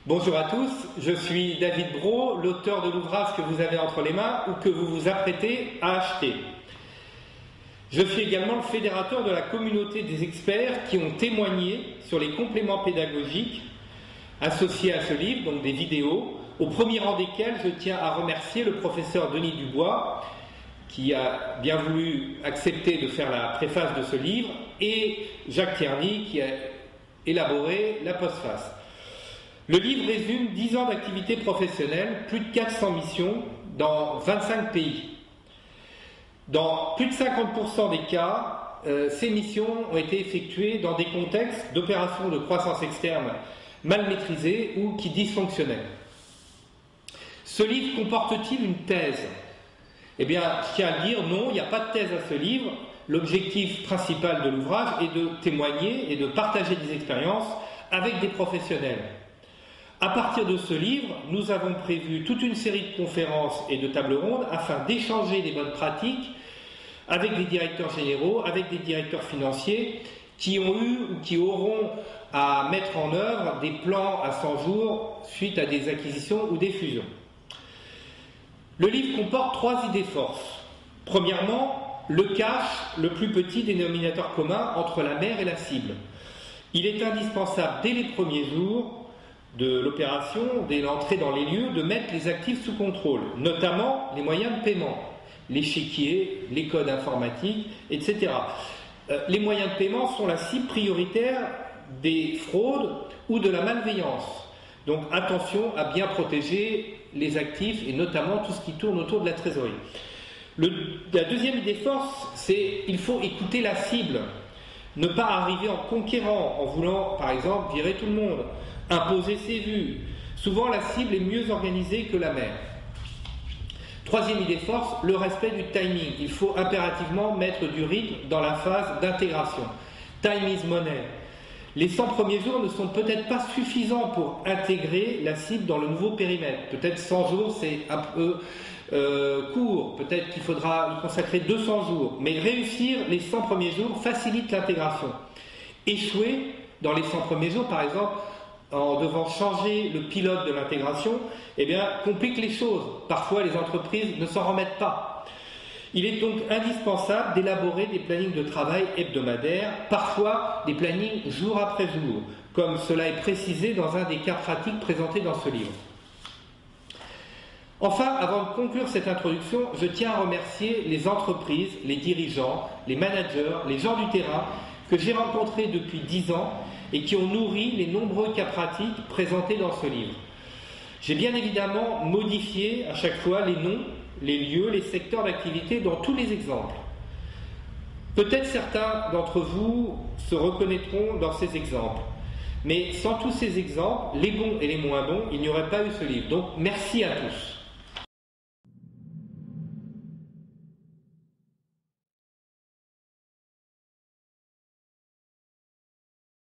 Bonjour à tous, je suis David Brault, l'auteur de l'ouvrage que vous avez entre les mains ou que vous vous apprêtez à acheter. Je suis également le fédérateur de la communauté des experts qui ont témoigné sur les compléments pédagogiques associés à ce livre, donc des vidéos, au premier rang desquels je tiens à remercier le professeur Denis Dubois, qui a bien voulu accepter de faire la préface de ce livre, et Jacques Tierney, qui a élaboré la postface. Le livre résume 10 ans d'activité professionnelle, plus de 400 missions dans 25 pays. Dans plus de 50% des cas, ces missions ont été effectuées dans des contextes d'opérations de croissance externe mal maîtrisées ou qui dysfonctionnaient. Ce livre comporte-t-il une thèse ? Eh bien, je tiens à le dire, non, il n'y a pas de thèse à ce livre. L'objectif principal de l'ouvrage est de témoigner et de partager des expériences avec des professionnels. À partir de ce livre, nous avons prévu toute une série de conférences et de tables rondes afin d'échanger des bonnes pratiques avec des directeurs généraux, avec des directeurs financiers qui ont eu ou qui auront à mettre en œuvre des plans à 100 jours suite à des acquisitions ou des fusions. Le livre comporte 3 idées forces. Premièrement, le cache le plus petit dénominateur commun entre la mère et la cible. Il est indispensable dès les premiers jours de l'opération, dès l'entrée dans les lieux, de mettre les actifs sous contrôle, notamment les moyens de paiement, l'échiquier, les codes informatiques, etc. Les moyens de paiement sont la cible prioritaire des fraudes ou de la malveillance. Donc attention à bien protéger les actifs et notamment tout ce qui tourne autour de la trésorerie. La deuxième idée force, c'est qu'il faut écouter la cible. Ne pas arriver en conquérant, en voulant, par exemple, virer tout le monde, imposer ses vues. Souvent, la cible est mieux organisée que la mère. Troisième idée force, le respect du timing. Il faut impérativement mettre du rythme dans la phase d'intégration. Time is money. Les 100 premiers jours ne sont peut-être pas suffisants pour intégrer la cible dans le nouveau périmètre. Peut-être 100 jours, c'est un peu court. Peut-être qu'il faudra y consacrer 200 jours. Mais réussir les 100 premiers jours facilite l'intégration. Échouer dans les 100 premiers jours, par exemple, en devant changer le pilote de l'intégration, eh bien, complique les choses. Parfois, les entreprises ne s'en remettent pas. Il est donc indispensable d'élaborer des plannings de travail hebdomadaires, parfois des plannings jour après jour, comme cela est précisé dans un des cas pratiques présentés dans ce livre. Enfin, avant de conclure cette introduction, je tiens à remercier les entreprises, les dirigeants, les managers, les gens du terrain que j'ai rencontrés depuis 10 ans et qui ont nourri les nombreux cas pratiques présentés dans ce livre. J'ai bien évidemment modifié à chaque fois les noms, les lieux, les secteurs d'activité dans tous les exemples. Peut-être certains d'entre vous se reconnaîtront dans ces exemples, mais sans tous ces exemples, les bons et les moins bons, il n'y aurait pas eu ce livre. Donc merci à tous.